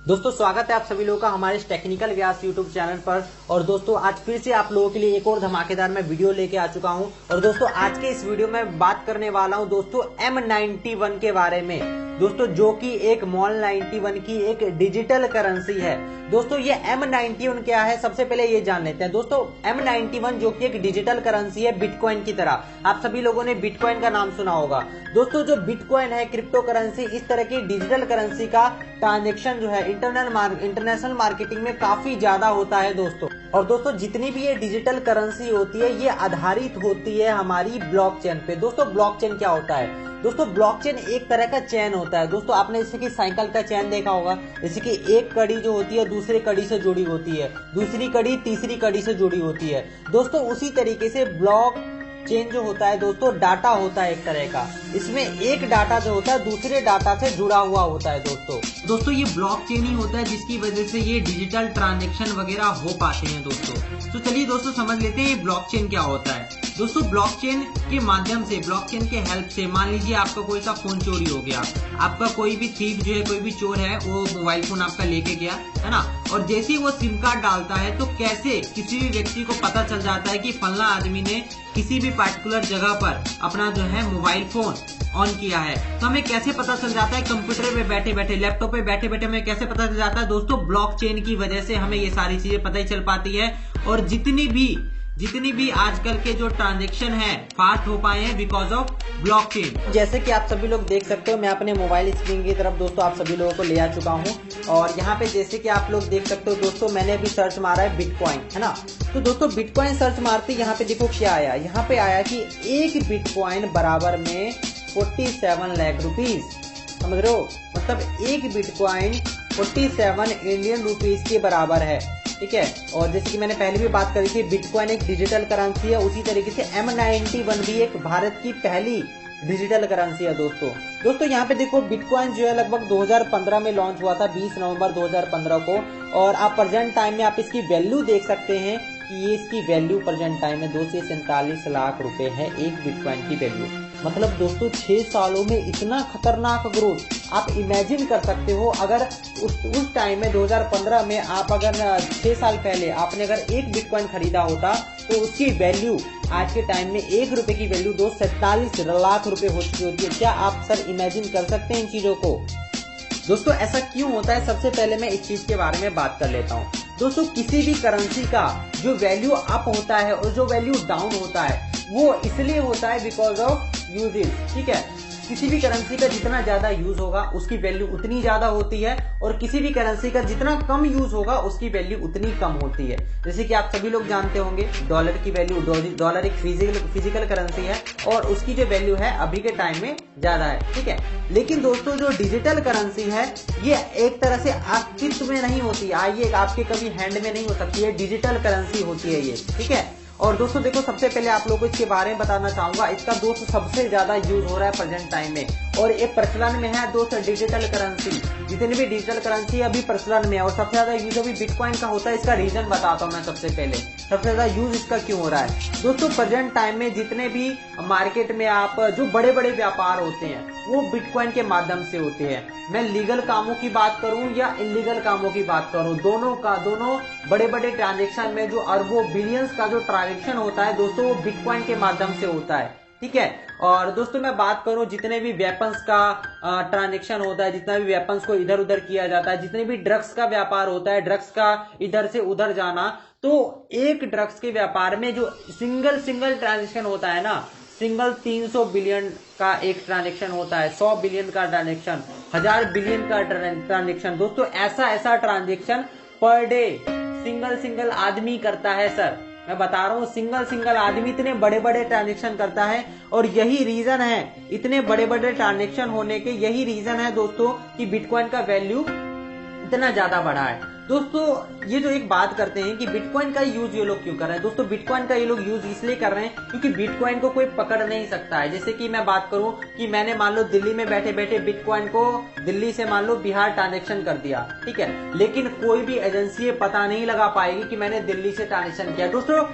दोस्तों स्वागत है आप सभी लोगों का हमारे इस टेक्निकल व्यास यूट्यूब चैनल पर। और दोस्तों आज फिर से आप लोगों के लिए एक और धमाकेदार मैं वीडियो लेके आ चुका हूं। और दोस्तों आज के इस वीडियो में बात करने वाला हूं दोस्तों M91 के बारे में, दोस्तों जो कि एक मॉल 91 की एक डिजिटल करेंसी है। दोस्तों ये M91 क्या है सबसे पहले ये जान लेते हैं। दोस्तों M91 जो कि एक डिजिटल करेंसी है बिटकॉइन की तरह। आप सभी लोगों ने बिटकॉइन का नाम सुना होगा। दोस्तों जो बिटकॉइन है क्रिप्टो करेंसी, इस तरह की डिजिटल करेंसी का ट्रांजेक्शन जो है इंटरनेशनल मार्केटिंग में काफी ज्यादा होता है दोस्तों। और दोस्तों जितनी भी ये डिजिटल करेंसी होती है ये आधारित होती है हमारी ब्लॉकचेन पे। दोस्तों ब्लॉकचेन क्या होता है? दोस्तों ब्लॉकचेन एक तरह का चेन होता है। दोस्तों आपने जैसे कि साइकिल का चेन देखा होगा, जैसे कि एक कड़ी जो होती है दूसरी कड़ी से जुड़ी होती है, दूसरी कड़ी तीसरी कड़ी से जुड़ी होती है। दोस्तों उसी तरीके से ब्लॉक चेन जो होता है दोस्तों डाटा होता है एक तरह का। इसमें एक डाटा जो होता है दूसरे डाटा से जुड़ा हुआ होता है दोस्तों ये ब्लॉकचेन ही होता है जिसकी वजह से ये डिजिटल ट्रांजैक्शन वगैरह हो पाते हैं दोस्तों। तो चलिए दोस्तों समझ लेते हैं ये ब्लॉकचेन क्या होता है। दोस्तों ब्लॉकचेन के माध्यम से, ब्लॉकचेन के हेल्प से, मान लीजिए आपका कोई सा फोन चोरी हो गया, आपका कोई भी थीफ जो है, कोई भी चोर है वो मोबाइल फोन आपका लेके गया है ना, और जैसे ही वो सिम कार्ड डालता है तो कैसे किसी भी व्यक्ति को पता चल जाता है कि फलना आदमी ने किसी भी पार्टिकुलर जगह पर अपना जो है मोबाइल फोन ऑन किया है। तो हमें कैसे पता चल जाता है? कंप्यूटर पे बैठे बैठे, लैपटॉप पे बैठे बैठे हमें कैसे पता चल जाता है? दोस्तों ब्लॉकचेन की वजह से हमें ये सारी चीजें पता ही चल पाती है। और जितनी भी आजकल के जो ट्रांजैक्शन है फास्ट हो पाए हैं बिकॉज ऑफ ब्लॉकचेन। जैसे कि आप सभी लोग देख सकते हो, मैं अपने मोबाइल स्क्रीन की तरफ दोस्तों आप सभी लोगों को ले आ चुका हूं। और यहाँ पे जैसे कि आप लोग देख सकते हो दोस्तों, मैंने अभी सर्च मारा है बिटकॉइन, है ना। तो दोस्तों बिटकॉइन सर्च मारते यहाँ पे देखो क्या आया। यहाँ पे आया कि एक बिटकॉइन बराबर में 47 लाख रुपीज। समझ रहे हो? मतलब एक बिटकॉइन 47 इंडियन रुपीज के बराबर है, ठीक है। और जैसे कि मैंने पहले भी बात करी थी, बिटकॉइन एक डिजिटल करेंसी है, उसी तरीके से M91 भी एक भारत की पहली डिजिटल करेंसी है दोस्तों यहाँ पे देखो बिटकॉइन जो है लगभग 2015 में लॉन्च हुआ था, 20 नवंबर 2015 को। और आप प्रेजेंट टाइम में आप इसकी वैल्यू देख सकते हैं कि ये इसकी वैल्यू प्रेजेंट टाइम में 2 से 47 लाख रुपए है एक बिटकॉइन की वैल्यू। मतलब दोस्तों 6 सालों में इतना खतरनाक ग्रोथ आप इमेजिन कर सकते हो। अगर उस टाइम में 2015 में आप अगर 6 साल पहले आपने अगर एक बिटकॉइन खरीदा होता तो उसकी वैल्यू आज के टाइम में 1 रुपए की वैल्यू 247 लाख रुपए हो चुकी होती है। क्या आप सर इमेजिन कर सकते हैं इन चीजों को? दोस्तों ऐसा क्यों होता है, सबसे पहले मैं इस चीज के बारे में बात कर लेता हूँ। दोस्तों किसी भी करेंसी का जो वैल्यू अप होता है और जो वैल्यू डाउन होता है वो इसलिए होता है बिकॉज ऑफ यूजेज, ठीक है। किसी भी करेंसी का जितना ज्यादा यूज होगा उसकी वैल्यू उतनी ज्यादा होती है, और किसी भी करेंसी का जितना कम यूज होगा उसकी वैल्यू उतनी कम होती है। जैसे कि आप सभी लोग जानते होंगे डॉलर की वैल्यू, डॉलर एक फिजिकल करेंसी है और उसकी जो वैल्यू है अभी के टाइम में ज्यादा है, ठीक है। लेकिन दोस्तों जो डिजिटल करेंसी है ये एक तरह से अस्तित्व में नहीं होती, आइए आपके कभी हैंड में नहीं हो सकती है, डिजिटल करेंसी होती है ये, ठीक है। और दोस्तों देखो सबसे पहले आप लोगों को इसके बारे में बताना चाहूंगा, इसका दोस्तों सबसे ज्यादा यूज हो रहा है प्रेजेंट टाइम में, और ये प्रचलन में है दोस्तों डिजिटल करेंसी। जितनी भी डिजिटल करेंसी अभी प्रचलन में है और सबसे ज्यादा यूज अभी बिटकॉइन का होता है। इसका रीजन बताता हूँ मैं सबसे पहले, सबसे ज्यादा यूज इसका क्यों हो रहा है। दोस्तों प्रेजेंट टाइम में जितने भी मार्केट में आप जो बड़े बड़े व्यापार होते हैं वो बिटकॉइन के माध्यम से होते हैं। मैं लीगल कामों की बात करूं या इलीगल कामों की बात करूं, दोनों बड़े बड़े ट्रांजैक्शन में जो अरबों बिलियंस का जो ट्रांजैक्शन होता है दोस्तों वो बिटकॉइन के माध्यम से होता है, ठीक है। और दोस्तों मैं बात करूं जितने भी वेपन्स का ट्रांजैक्शन होता है, जितना भी वेपन्स को इधर उधर किया जाता है, जितने भी ड्रग्स का व्यापार होता है, ड्रग्स का इधर से उधर जाना, तो एक ड्रग्स के व्यापार में जो सिंगल ट्रांजैक्शन होता है ना, सिंगल 300 बिलियन का एक ट्रांजैक्शन होता है, 100 बिलियन का ट्रांजैक्शन, 1000 बिलियन का ट्रांजैक्शन। दोस्तों ऐसा ट्रांजैक्शन पर डे सिंगल आदमी करता है सर, मैं बता रहा हूँ सिंगल आदमी इतने बड़े बड़े ट्रांजैक्शन करता है। और यही रीजन है, इतने बड़े बड़े ट्रांजैक्शन होने के यही रीजन है दोस्तों कि बिटकॉइन का वैल्यू इतना ज्यादा बढ़ा है। दोस्तों ये जो एक बात करते हैं कि बिटकॉइन का यूज ये लोग क्यों कर रहे हैं। दोस्तों बिटकॉइन का ये लोग यूज इसलिए कर रहे हैं क्योंकि बिटकॉइन को कोई पकड़ नहीं सकता है। जैसे कि मैं बात करूं कि मैंने मान लो दिल्ली में बैठे बैठे बिटकॉइन को दिल्ली से मान लो बिहार ट्रांजेक्शन कर दिया, ठीक है, लेकिन कोई भी एजेंसी पता नहीं लगा पाएगी कि मैंने दिल्ली से ट्रांजेक्शन किया। दोस्तों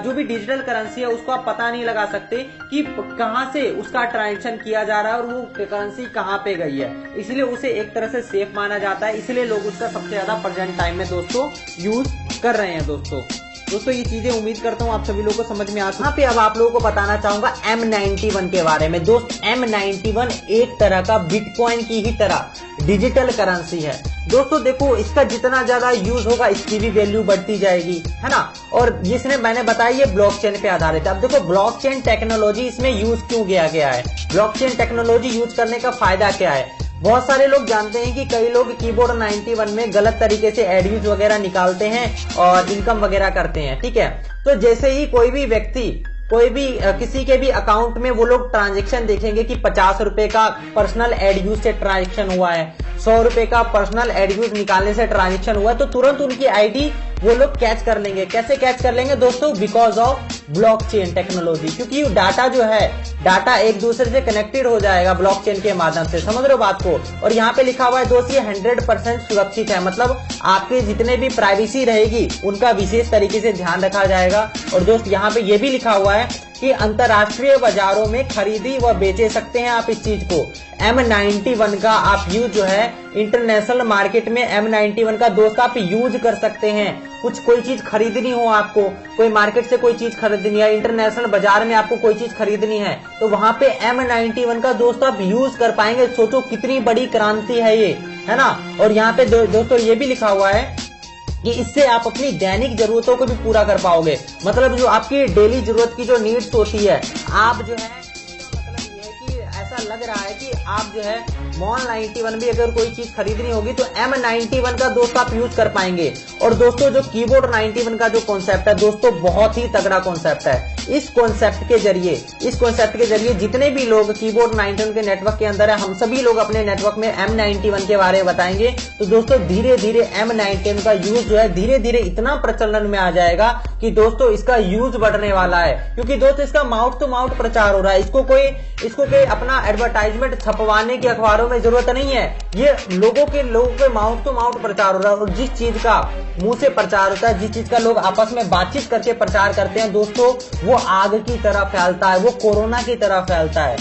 जो भी डिजिटल करेंसी है उसको आप पता नहीं लगा सकते कि कहां से उसका ट्रांजेक्शन किया जा रहा है और वो करेंसी कहां पे गई है, इसलिए उसे एक तरह से सेफ माना जाता है, इसलिए लोग उसका सबसे ज्यादा प्रेजेंट टाइम में दोस्तों यूज कर रहे हैं। दोस्तों ये चीजें उम्मीद करता हूँ आप सभी लोगों को समझ में आ। यहाँ पे अब आप लोगों को बताना चाहूंगा M91 के बारे में। दोस्त M91 एक तरह का बिटकॉइन की ही तरह डिजिटल करेंसी है। दोस्तों देखो इसका जितना ज्यादा यूज होगा इसकी भी वैल्यू बढ़ती जाएगी, है ना। और जिसने मैंने बताया ये ब्लॉकचेन पे आधारित है। अब देखो ब्लॉकचेन टेक्नोलॉजी इसमें यूज क्यों किया गया है, ब्लॉकचेन टेक्नोलॉजी यूज करने का फायदा क्या है। बहुत सारे लोग जानते हैं कि कई लोग कीबोर्ड 91 में गलत तरीके से एडयूज वगैरह निकालते हैं और इनकम वगैरह करते हैं, ठीक है। तो जैसे ही कोई भी व्यक्ति किसी के भी अकाउंट में वो लोग ट्रांजेक्शन देखेंगे कि 50 रुपए का पर्सनल एडयूज से ट्रांजेक्शन हुआ है, 100 रुपए का पर्सनल एडयूज निकालने से ट्रांजेक्शन हुआ है, तो तुरंत उनकी आईडी वो लोग कैच कर लेंगे। कैसे कैच कर लेंगे दोस्तों, बिकॉज ऑफ ब्लॉकचेन टेक्नोलॉजी, क्योंकि डाटा जो है डाटा एक दूसरे से कनेक्टेड हो जाएगा ब्लॉकचेन के माध्यम से, समझ रहे हो बात को। और यहाँ पे लिखा हुआ है दोस्त ये 100% सुरक्षित है, मतलब आपके जितने भी प्राइवेसी रहेगी उनका विशेष तरीके से ध्यान रखा जाएगा। और दोस्त यहाँ पे ये भी लिखा हुआ है कि अंतरराष्ट्रीय बाजारों में खरीदी व बेचे सकते हैं आप इस चीज को। M91 का आप यूज जो है इंटरनेशनल मार्केट में M91 का दोस्त आप यूज कर सकते हैं। कोई चीज खरीदनी हो आपको, कोई मार्केट से कोई चीज खरीदनी है, इंटरनेशनल बाजार में आपको कोई चीज खरीदनी है, तो वहां पे M91 का दोस्त आप यूज कर पाएंगे। सोचो कितनी बड़ी क्रांति है ये, है ना। और यहाँ पे दोस्तों ये भी लिखा हुआ है कि इससे आप अपनी दैनिक जरूरतों को भी पूरा कर पाओगे। मतलब जो आपकी डेली जरूरत की जो नीड्स होती है, आप जो है मतलब ये है कि ऐसा लग रहा है कि आप जो है मॉल 91 भी अगर कोई चीज खरीदनी होगी तो M91 का दोस्त आप यूज कर पाएंगे। और दोस्तों जो कीबोर्ड 91 का जो कॉन्सेप्ट है दोस्तों बहुत ही तगड़ा कॉन्सेप्ट है। इस कॉन्सेप्ट के जरिए जितने भी लोग कीबोर्ड 91 के नेटवर्क के अंदर है, हम सभी लोग अपने नेटवर्क में M91 के बारे में बताएंगे। तो दोस्तों धीरे धीरे M91 का यूज जो है धीरे धीरे इतना प्रचलन में आ जाएगा कि दोस्तों इसका यूज बढ़ने वाला है, क्योंकि दोस्तों इसका माउथ टू माउथ प्रचार हो रहा है। इसको कोई अपना एडवर्टाइजमेंट छपवाने की अखबारों में जरूरत नहीं है, ये लोगों के माउथ टू माउथ प्रचार हो रहा है। और जिस चीज का मुंह से प्रचार होता है, जिस चीज का लोग आपस में बातचीत करके प्रचार करते हैं दोस्तों, वो आग की तरह फैलता है, वो कोरोना की तरह फैलता है।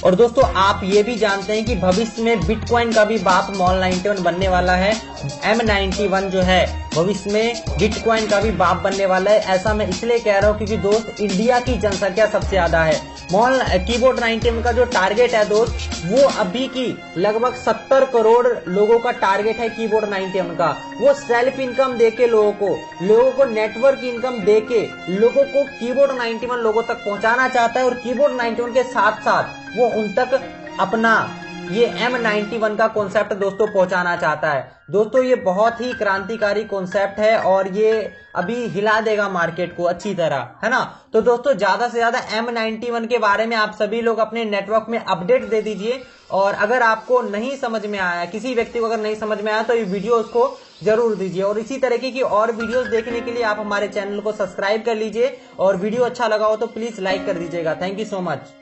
और दोस्तों आप ये भी जानते हैं कि भविष्य में बिटकॉइन का भी बाप मॉल 91 बनने वाला है। M91 जो है भविष्य में बिटकॉइन का भी बाप बनने वाला है। ऐसा मैं इसलिए कह रहा हूँ क्योंकि दोस्त इंडिया की जनसंख्या सबसे ज्यादा है। कीबोर्ड 91 का जो टारगेट है दोस्त वो अभी की लगभग 70 करोड़ लोगों का टारगेट है कीबोर्ड 91 का। वो सेल्फ इनकम देके लोगों को नेटवर्क इनकम देके लोगों को कीबोर्ड 91 लोगों तक पहुंचाना चाहता है। और कीबोर्ड 91 के साथ साथ वो उन तक अपना ये M91 का कॉन्सेप्ट दोस्तों पहुंचाना चाहता है। दोस्तों ये बहुत ही क्रांतिकारी कॉन्सेप्ट है और ये अभी हिला देगा मार्केट को अच्छी तरह, है ना। तो दोस्तों ज्यादा से ज्यादा M91 के बारे में आप सभी लोग अपने नेटवर्क में अपडेट दे दीजिए। और अगर आपको नहीं समझ में आया, किसी व्यक्ति को अगर नहीं समझ में आया तो ये वीडियो उसको जरूर दीजिए। और इसी तरीके की और वीडियोस देखने के लिए आप हमारे चैनल को सब्सक्राइब कर लीजिए और वीडियो अच्छा लगा हो तो प्लीज लाइक कर दीजिएगा। Thank you so much.